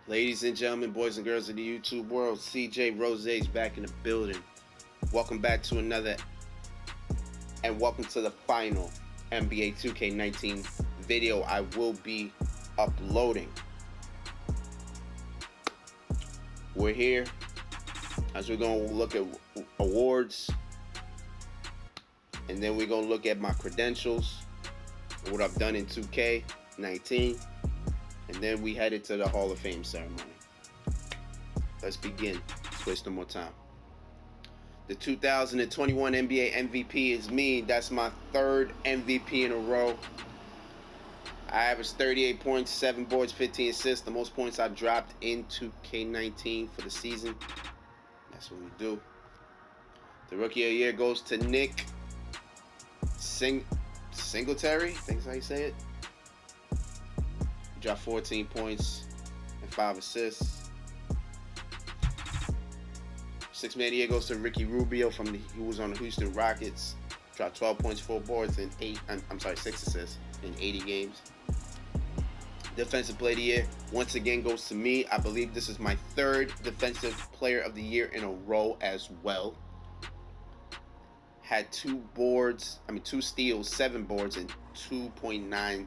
Ladies and gentlemen, boys and girls of the YouTube world, CJ Rose's back in the building. Welcome back to another, and welcome to the final NBA 2K19 video I will be uploading. We're here as we're going to look at awards, and then we're going to look at my credentials, what I've done in 2K19. And then we headed to the Hall of Fame ceremony. Let's begin. Let's waste no more time. The 2021 NBA MVP is me. That's my third MVP in a row. I averaged 38 points, 7 boards, 15 assists. The most points I dropped in 2K19 for the season. That's what we do. The Rookie of the Year goes to Nick Singletary. I think that's how you say it. Dropped 14 points and 5 assists. Six Man of the Year goes to Ricky Rubio who was on the Houston Rockets. Dropped 12 points, 4 boards, and 6 assists in 80 games. Defensive Player of the Year once again goes to me. I believe this is my third Defensive Player of the Year in a row as well. Had 2 steals, 7 boards, and 2.9.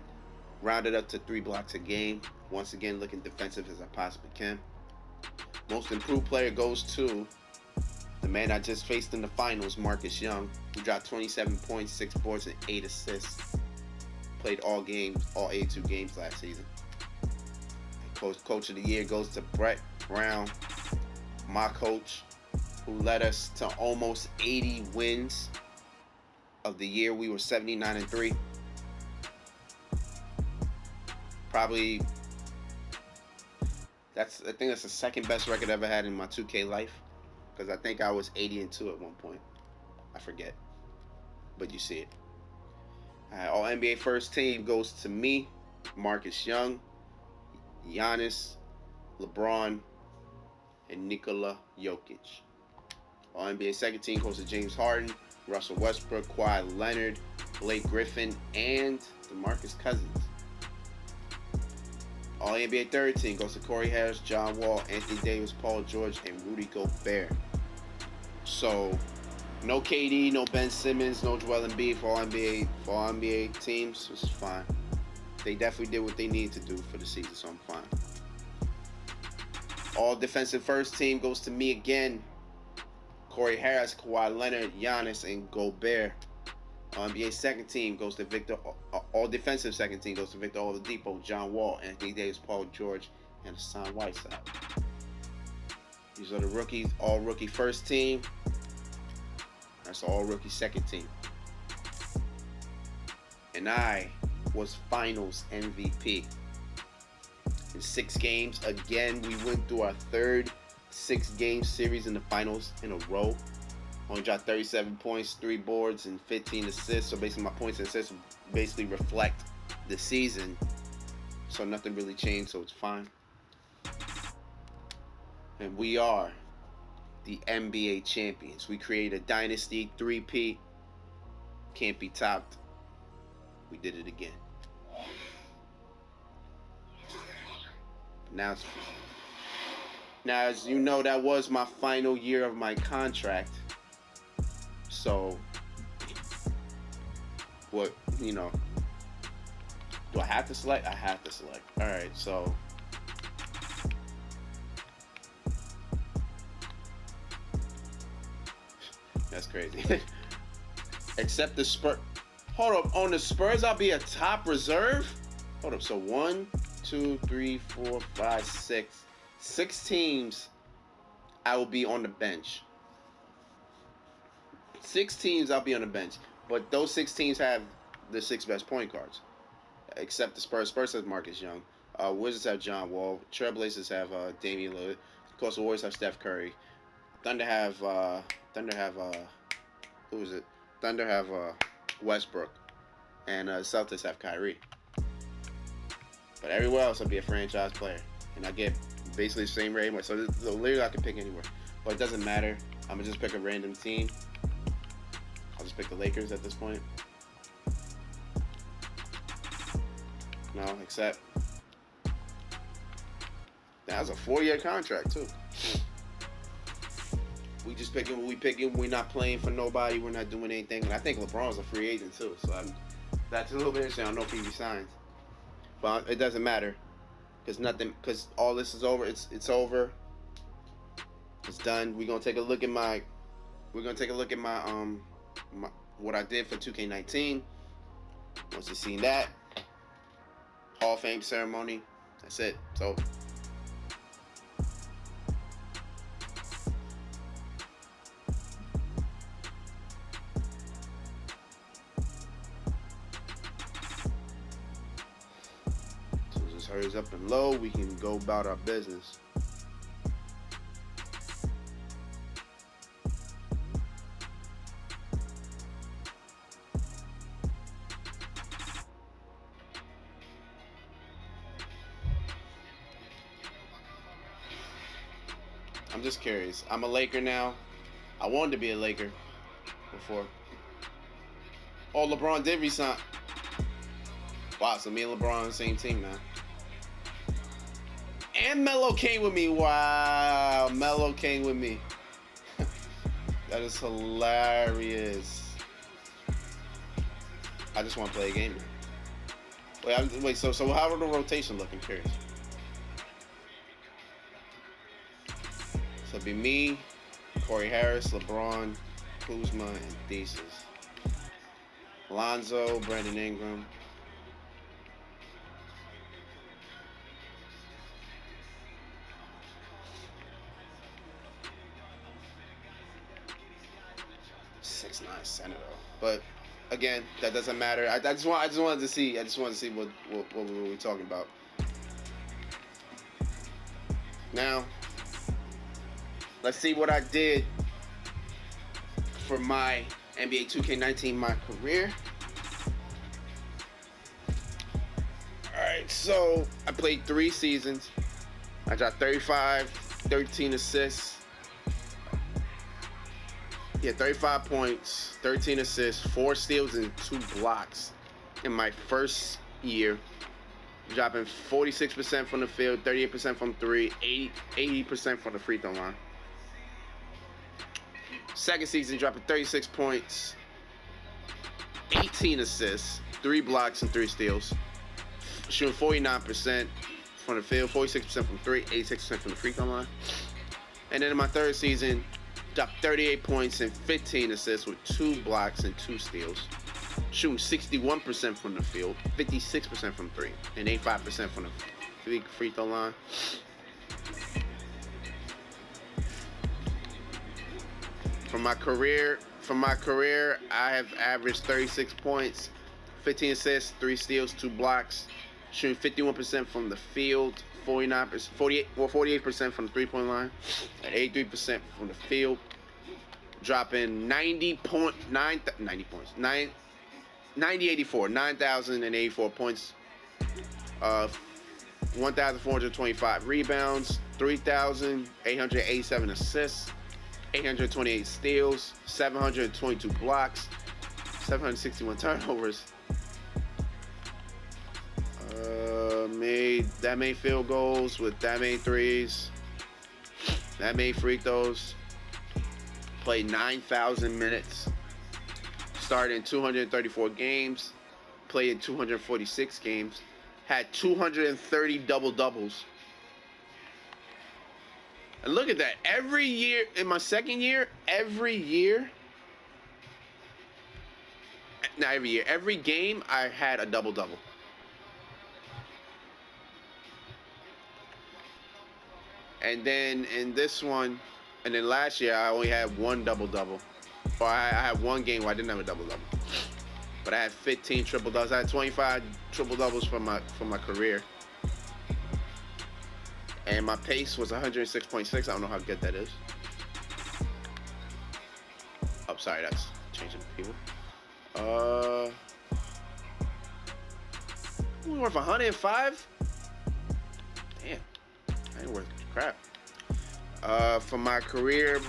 Rounded up to 3 blocks a game. Once again, looking defensive as I possibly can. Most improved player goes to the man I just faced in the finals, Marcus Young, who dropped 27 points, 6 boards, and 8 assists. Played all games, all 82 games last season. And Coach of the Year goes to Brett Brown, my coach, who led us to almost 80 wins of the year. We were 79-3. Probably, I think that's the second best record I ever had in my 2K life, because I think I was 80-2 at one point. I forget, but you see it. All NBA first team goes to me, Marcus Young, Giannis, LeBron, and Nikola Jokic. All NBA second team goes to James Harden, Russell Westbrook, Kawhi Leonard, Blake Griffin, and DeMarcus Cousins. All NBA third team goes to Corey Harris, John Wall, Anthony Davis, Paul George, and Rudy Gobert. So, no KD, no Ben Simmons, no Joel Embiid for all NBA teams. This is fine. They definitely did what they needed to do for the season, so I'm fine. All defensive first team goes to me again. Corey Harris, Kawhi Leonard, Giannis, and Gobert. All NBA second team goes to Victor. All defensive second team goes to Victor Oladipo, John Wall, Anthony Davis, Paul George, and Hassan Whiteside. These are the rookies. All rookie first team. That's all rookie second team. And I was Finals MVP. In 6 games, again, we went through our third 6-game series in the finals in a row. Only dropped 37 points, 3 boards, and 15 assists. So basically my points and assists basically reflect the season. So nothing really changed, so it's fine. And we are the NBA champions. We created a dynasty, 3-peat. Can't be topped. We did it again. Now, as you know, that was my final year of my contract. So, what, do I have to select? I have to select. Alright, so that's crazy. Except the Spurs. Hold up, on the Spurs, I'll be a top reserve? Hold up, so 1, 2, 3, 4, 5, 6. 6 teams I will be on the bench. 6 teams I'll be on the bench, but those 6 teams have the 6 best point guards, except the Spurs. Spurs has Marcus Young. Wizards have John Wall. Trailblazers have Damian Lillard. Of course, the Warriors have Steph Curry. Thunder have who is it? Thunder have Westbrook, and Celtics have Kyrie. But everywhere else, I'll be a franchise player, and I get basically the same rating. So literally, I can pick anywhere, but it doesn't matter. I'm gonna just pick a random team. I'll just pick the Lakers at this point. No, except That was a 4-year contract too. We just picking what we picking. We're not playing for nobody. We're not doing anything. And I think LeBron's a free agent too. So that's a little bit interesting. I don't know if he resigns, but it doesn't matter because all this is over. It's over. It's done. We're gonna take a look at my what I did for 2K19. Once you've seen that, Hall of Fame ceremony. That's it. So. Hurries up and low, we can go about our business. I'm just curious. I'm a Laker now. I wanted to be a Laker before. Oh, LeBron did resign. Wow, so me and LeBron on the same team now. And Melo came with me. Wow, Melo came with me. That is hilarious. I just want to play a game now. Wait. So how would the rotation look? I'm curious. So it'd be me, Corey Harris, LeBron, Kuzma, and Thesis. Lonzo, Brandon Ingram. Center though, but again, that doesn't matter. I just wanted to see what we were talking about. Now, let's see what I did for my NBA 2K19 my career. All right, so I played 3 seasons. I dropped 35, 13 assists. Yeah, 35 points, 13 assists, 4 steals, and 2 blocks in my first year. Dropping 46% from the field, 38% from 3, 80% from the free throw line. Second season, dropping 36 points, 18 assists, 3 blocks, and 3 steals. Shooting 49% from the field, 46% from 3, 86% from the free throw line. And then in my third season, dropped 38 points and 15 assists with 2 blocks and 2 steals. Shooting 61% from the field, 56% from 3, and 85% from the free throw line. For my career, I have averaged 36 points, 15 assists, 3 steals, 2 blocks. Shooting 51% from the field, 48% from the three-point line, and 83% from the field. Dropping 9,084 points, 1,425 rebounds, 3,887 assists, 828 steals, 722 blocks, 761 turnovers. That many field goals with that many threes, that many free throws. Played 9,000 minutes. Started in 234 games. Played in 246 games. Had 230 double-doubles. And look at that. Every year, in my second year, every game, I had a double-double. And then in this one, and then last year, I only had 1 double-double. Or I had 1 game where I didn't have a double-double. But I had 15 triple-doubles. I had 25 triple-doubles from my career. And my pace was 106.6. I don't know how good that is. Oh, sorry, that's changing people. Worth 105? Damn, I ain't worth crap. For my career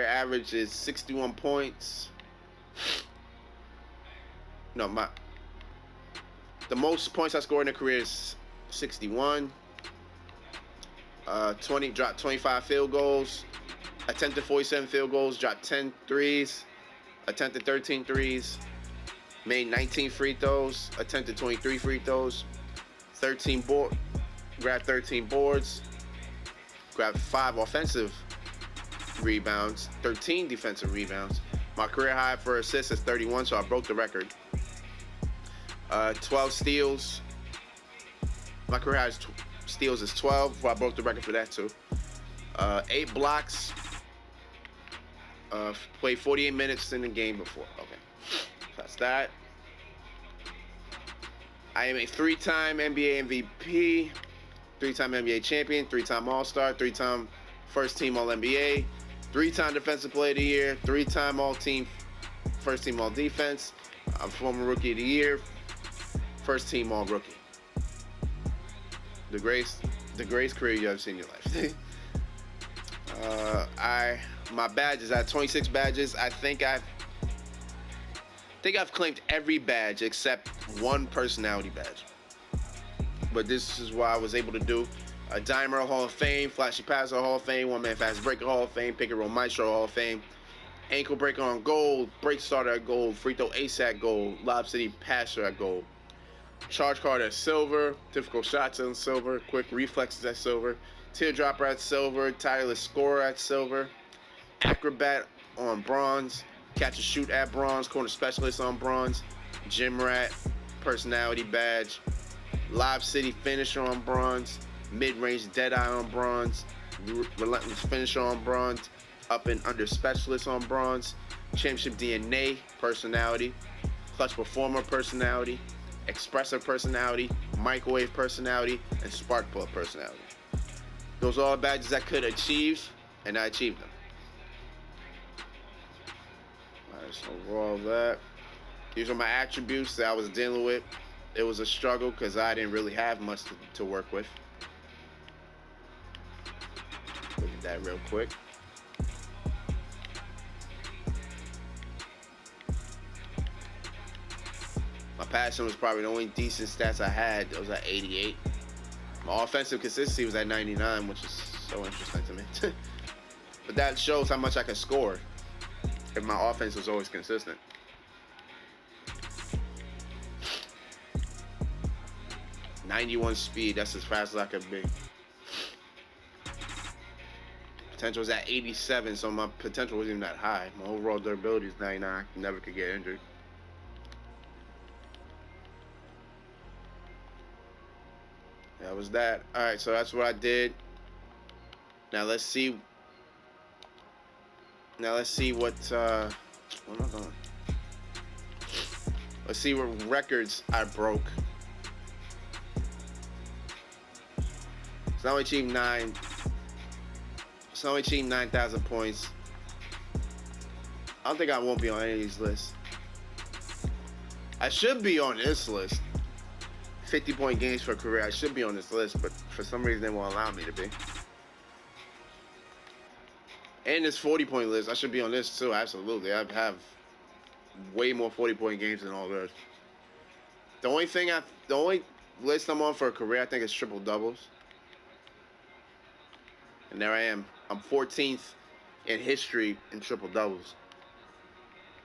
average is 61 points. No, the most points I scored in a career is 61. Dropped 25 field goals, attempted 47 field goals, dropped 10 threes, attempted 13 threes, made 19 free throws, attempted 23 free throws, grabbed 13 boards, grabbed 5 offensive rebounds, 13 defensive rebounds. My career high for assists is 31, so I broke the record. 12 steals. My career high steals is 12, so I broke the record for that too. 8 blocks. Played 48 minutes in the game before. Okay, so that's that. I am a 3-time NBA MVP, 3-time NBA champion, 3-time All-Star, 3-time first-team All-NBA, 3-time Defensive Player of the Year, 3-time All-Team, first-team All-Defense, I'm former Rookie of the Year, first-team All-Rookie. The greatest career you ever seen in your life. My badges, I have 26 badges. I think I've claimed every badge except one personality badge. But this is what I was able to do. A Dimer Hall of Fame, Flashy Passer Hall of Fame, One Man Fast Breaker Hall of Fame, Pick and Roll Maestro Hall of Fame, Ankle Breaker on Gold, Break Starter at Gold, Free Throw Ace at Gold, Lob City Passer at Gold, Charge Card at Silver, Difficult Shots at Silver, Quick Reflexes at Silver, Teardropper at Silver, Tireless Scorer at Silver, Acrobat on Bronze, Catch and Shoot at Bronze, Corner Specialist on Bronze, Gym Rat Personality Badge, Lob City Finisher on Bronze, Mid-Range Deadeye on Bronze, Relentless Finisher on Bronze, Up and Under Specialist on Bronze, Championship DNA Personality, Clutch Performer Personality, Expressive Personality, Microwave Personality, and Spark Plug Personality. Those are all badges I could achieve, and I achieved them. Alright, so overall that. These are my attributes that I was dealing with. It was a struggle because I didn't really have much to work with. Look at that real quick. My passing was probably the only decent stats I had. It was at 88. My offensive consistency was at 99, which is so interesting to me. But that shows how much I can score if my offense was always consistent. .91 speed, that's as fast as I could be. Potential was at 87, so my potential wasn't even that high. My overall durability is 99. I never could get injured. That was that. Alright, so that's what I did. Now let's see what am I going? Let's see what records I broke. So I only achieved 9,000 points. I don't think I won't be on any of these lists. I should be on this list. 50-point games for a career. I should be on this list, but for some reason they won't allow me to be. And this 40-point list, I should be on this too. Absolutely, I have way more 40-point games than all those. The only list I'm on for a career, I think, is triple doubles. And there I am. I'm 14th in history in triple doubles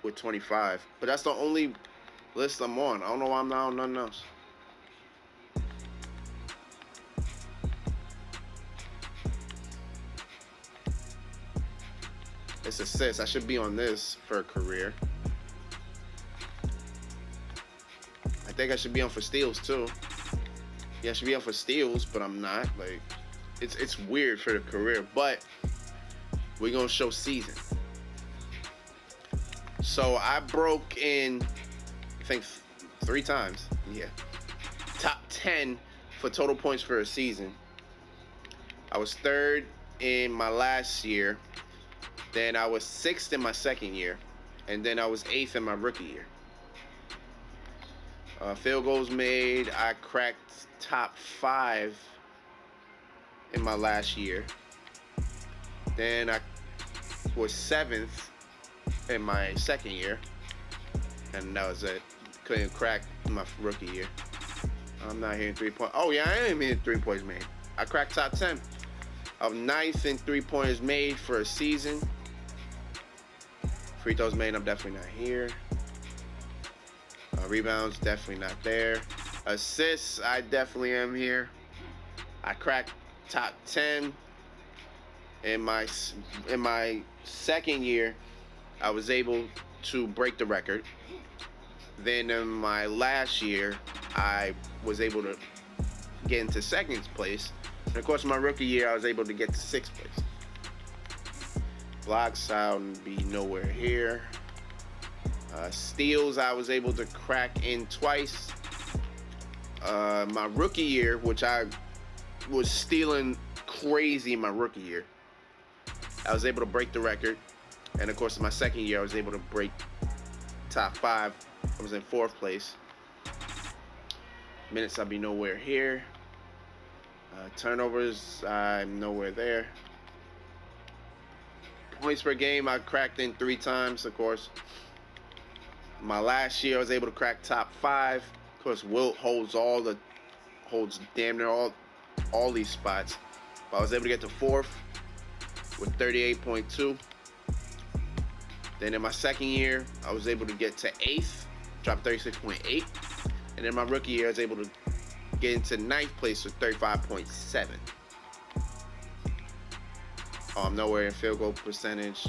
with 25. But that's the only list I'm on. I don't know why I'm not on nothing else. It's assists. I should be on this for a career. I think I should be on for steals too. Yeah, I should be on for steals, but I'm not. Like, it's weird for the career, but we're gonna show season. So I broke in, I think 3 times. Yeah, top 10 for total points for a season. I was 3rd in my last year. Then I was 6th in my second year, and then I was 8th in my rookie year. Field goals made, I cracked top 5 in my last year. Then I was 7th in my second year, and that was it. Couldn't crack my rookie year. I'm not hitting 3 points. Oh yeah, I am hitting 3 points made. I cracked top 10. I'm 9th in three-pointers made for a season. Free throws made, I'm definitely not here. Rebounds, definitely not there. Assists, I definitely am here. I cracked top 10 in my second year. I was able to break the record. Then in my last year, I was able to get into second place. And of course, my rookie year, I was able to get to 6th place. Blocks, I'll be nowhere here. Steals, I was able to crack in twice. My rookie year, which I was stealing crazy in my rookie year, I was able to break the record. And of course, in my second year, I was able to break top 5. I was in 4th place. Minutes, I'll be nowhere here. Turnovers, I'm nowhere there. Points per game, I cracked in 3 times, of course. My last year, I was able to crack top 5. Of course, Wilt holds damn near all these spots. But I was able to get to 4th with 38.2. Then in my second year, I was able to get to 8th, drop 36.8. And in my rookie year, I was able to get into 9th place with 35.7. I'm nowhere in field goal percentage.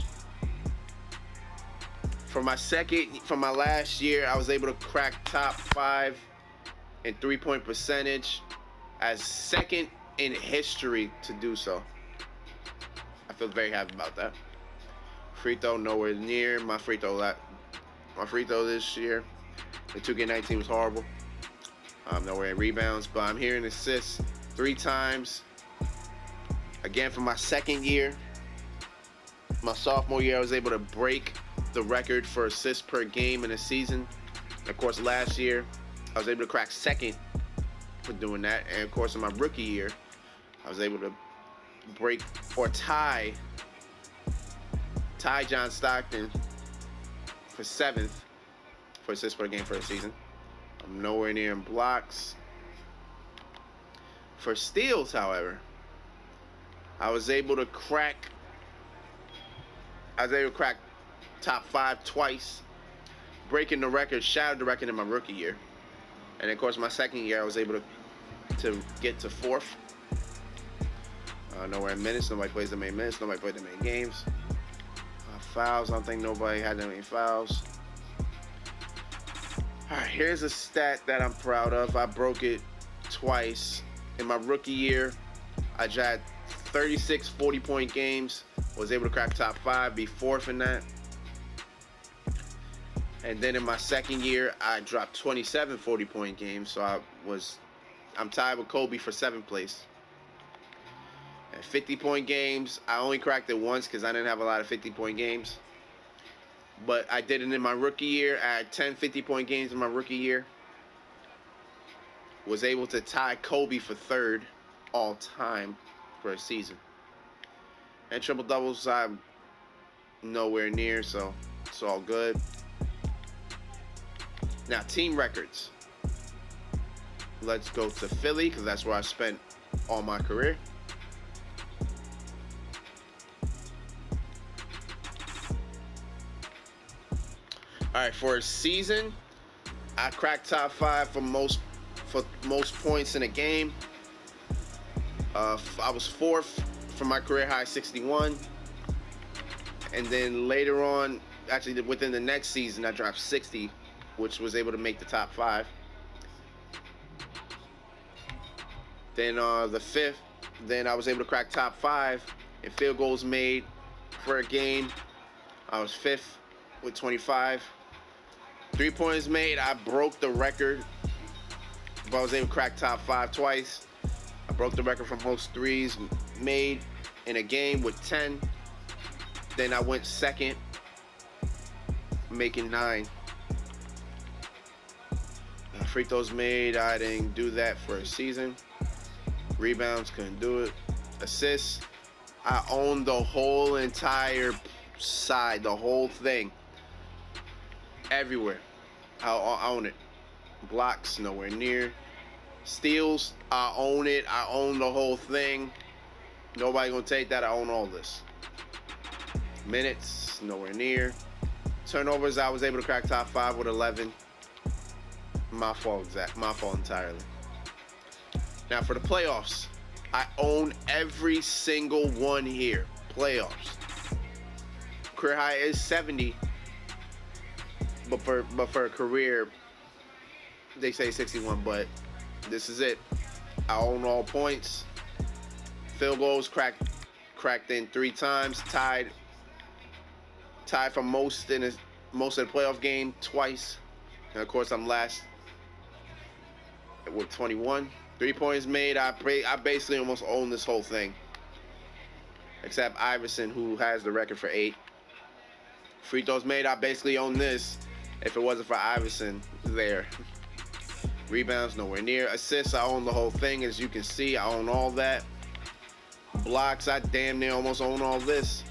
For my last year, I was able to crack top 5 in 3-point percentage as second in history to do so. I feel very happy about that. Free throw, nowhere near. My free throw this year in 2K19 was horrible. I'm nowhere in rebounds, but I'm here in assists 3 times. Again, for my second year, my sophomore year, I was able to break the record for assists per game in a season. And of course, last year, I was able to crack second for doing that. And of course, in my rookie year, I was able to break or tie John Stockton for 7th for assists per game for a season. I'm nowhere near in blocks. For steals, however, I was able to crack top 5 twice, breaking the record, shattered the record in my rookie year. And of course, my second year, I was able to get to 4th. Nowhere in minutes. Nobody plays the main minutes. Nobody played the main games. Fouls. I don't think nobody had that many fouls. All right, here's a stat that I'm proud of. I broke it twice. In my rookie year, I had 36 40-point games. Was able to crack top 5, be 4th in that. And then in my second year, I dropped 27 40-point games. So I'm tied with Kobe for 7th place. And 50-point games, I only cracked it once because I didn't have a lot of 50-point games. But I did it in my rookie year. I had 10 50-point games in my rookie year. Was able to tie Kobe for 3rd all time for a season. And triple doubles, I'm nowhere near, so it's all good. Now, team records. Let's go to Philly because that's where I spent all my career. All right, for a season, I cracked top 5 for most points in a game. I was 4th for my career high 61, and then later on, actually within the next season, I dropped 60, which was able to make the top 5. Then the 5th, then I was able to crack top 5 in field goals made per game. I was 5th with 25. 3-pointers made, I broke the record, but I was able to crack top 5 twice. I broke the record for most threes made in a game with 10. Then I went second, making 9. Free throws made, I didn't do that for a season. Rebounds, couldn't do it. Assists, I owned the whole entire side, the whole thing. Everywhere. I own it. Blocks, nowhere near. Steals, I own it. I own the whole thing. Nobody gonna take that. I own all this. Minutes, nowhere near. Turnovers, I was able to crack top 5 with 11. My fault entirely. Now for the playoffs, I own every single one here. Playoffs. Career high is 70, but for a career, they say 61. But this is it. I own all points. Field goals cracked in 3 times. Tied for most of the playoff game twice. And of course, I'm last with 21. 3 points made. I basically almost own this whole thing, except Iverson, who has the record for 8. Free throws made. I basically own this. If it wasn't for Iverson there. Rebounds, nowhere near. Assists, I own the whole thing. As you can see, I own all that. Blocks, I damn near almost own all this.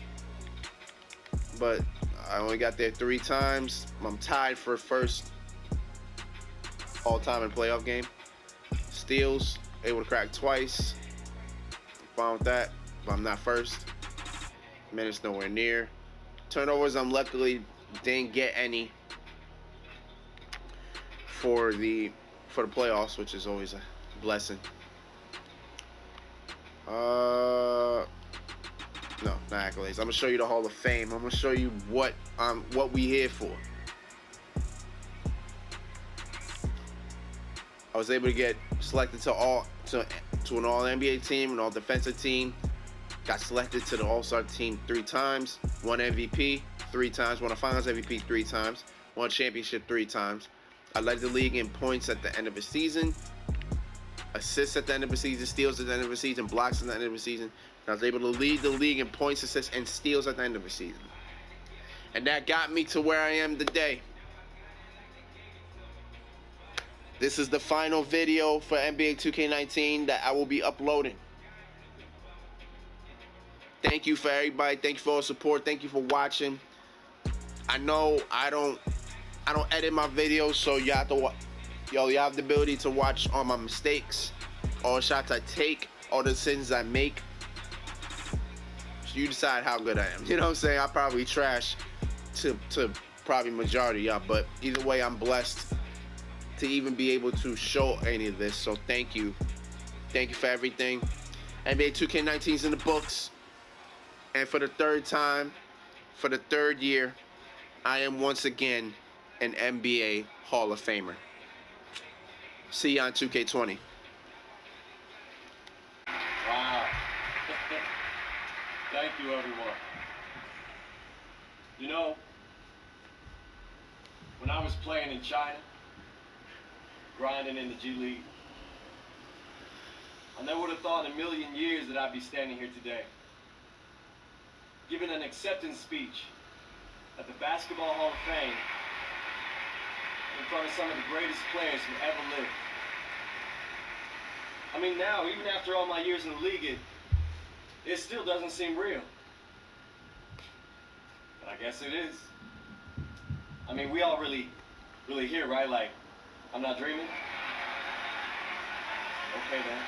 But I only got there 3 times. I'm tied for first all-time in playoff game. Steals, able to crack twice. Fine with that, but I'm not first. Minutes, nowhere near. Turnovers, I'm luckily didn't get any for the playoffs, which is always a blessing. No, not accolades. I'm gonna show you the Hall of Fame. I'm gonna show you what we here for. I was able to get selected to an All-NBA team, an All-Defensive team. Got selected to the All-Star team 3 times. Won MVP 3 times. Won a Finals MVP 3 times. Won a championship 3 times. I led the league in points at the end of the season, assists at the end of the season, steals at the end of the season, blocks at the end of the season. And I was able to lead the league in points, assists, and steals at the end of the season. And that got me to where I am today. This is the final video for NBA 2K19 that I will be uploading. Thank you for everybody. Thank you for all the support. Thank you for watching. I know I don't edit my videos, so you have the ability to watch all my mistakes, all the shots I take, all the decisions I make. So you decide how good I am. You know what I'm saying? I probably trash to probably majority of y'all, but either way, I'm blessed to even be able to show any of this. So thank you. Thank you for everything. NBA 2K19 is in the books. And for the 3rd time, for the 3rd year, I am once again an NBA Hall of Famer. See you on 2K20. Wow. Thank you, everyone. You know, when I was playing in China, grinding in the G League, I never would have thought in a million years that I'd be standing here today, giving an acceptance speech at the Basketball Hall of Fame in front of some of the greatest players who ever lived. I mean, now, even after all my years in the league, it still doesn't seem real. But I guess it is. I mean, we all really here, right? Like, I'm not dreaming? Okay, then.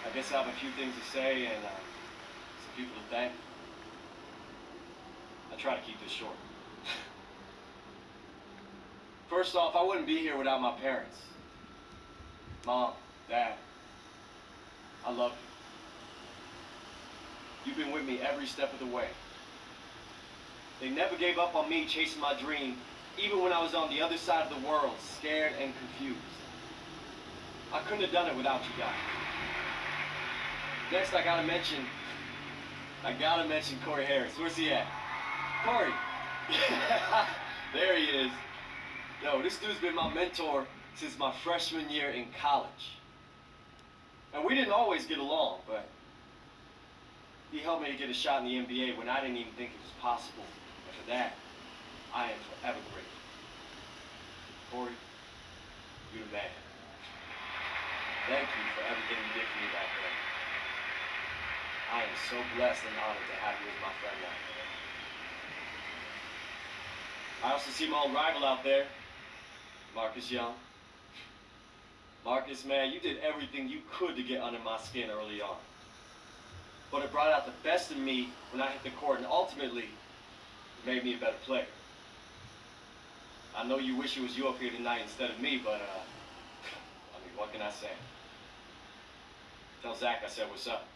I guess I have a few things to say and some people to thank. I try to keep this short. First off, I wouldn't be here without my parents. Mom, Dad, I love you. You've been with me every step of the way. They never gave up on me chasing my dream, even when I was on the other side of the world, scared and confused. I couldn't have done it without you guys. Next, I gotta mention Corey Harris. Where's he at? Corey! There he is. Yo, this dude's been my mentor since my freshman year in college. And we didn't always get along, but he helped me to get a shot in the NBA when I didn't even think it was possible. And for that, I am forever grateful. Corey, you're the man. Thank you for everything you did for me back then. I am so blessed and honored to have you as my friend now. I also see my old rival out there, Marcus Young. Marcus, man, you did everything you could to get under my skin early on. but it brought out the best in me when I hit the court, and ultimately it made me a better player. I know you wish it was you up here tonight instead of me, but I mean, what can I say? Tell Zach I said what's up.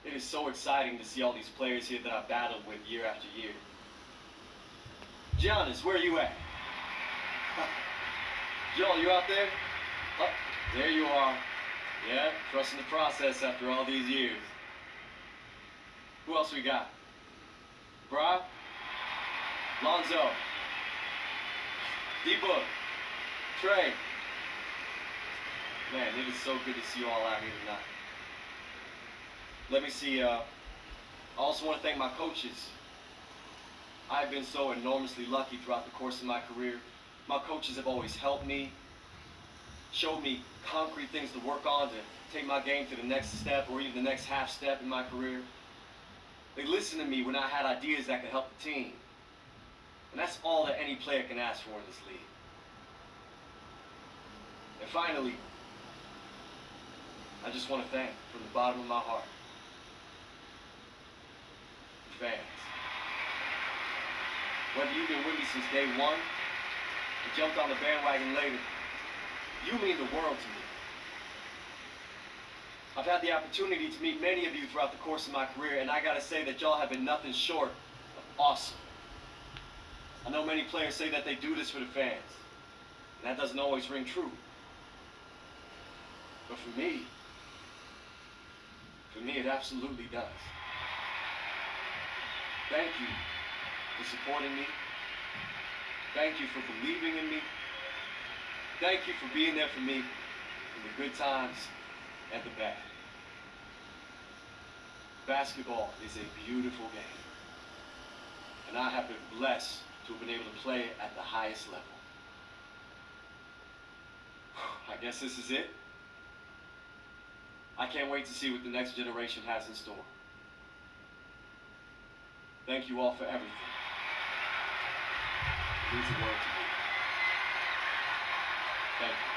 It is so exciting to see all these players here that I've battled with year after year. Giannis, where are you at? Joel, you out there? Oh, there you are. Yeah, trusting the process after all these years. Who else we got? Bra? Lonzo? D-Book? Trey? Man, it is so good to see you all out here tonight. Let me see, I also want to thank my coaches. I've been so enormously lucky throughout the course of my career. My coaches have always helped me, showed me concrete things to work on to take my game to the next step or even the next half step in my career. They listened to me when I had ideas that could help the team. And that's all that any player can ask for in this league. And finally, I just want to thank, from the bottom of my heart, the fans. Whether you've been with me since day one or jumped on the bandwagon later, you mean the world to me. I've had the opportunity to meet many of you throughout the course of my career, and I gotta say that y'all have been nothing short of awesome. I know many players say that they do this for the fans, and that doesn't always ring true. But for me, it absolutely does. Thank you for supporting me. Thank you for believing in me. Thank you for being there for me in the good times and the bad. Basketball is a beautiful game, and I have been blessed to have been able to play at the highest level. I guess this is it. I can't wait to see what the next generation has in store. Thank you all for everything. It means the world to me. Thank you.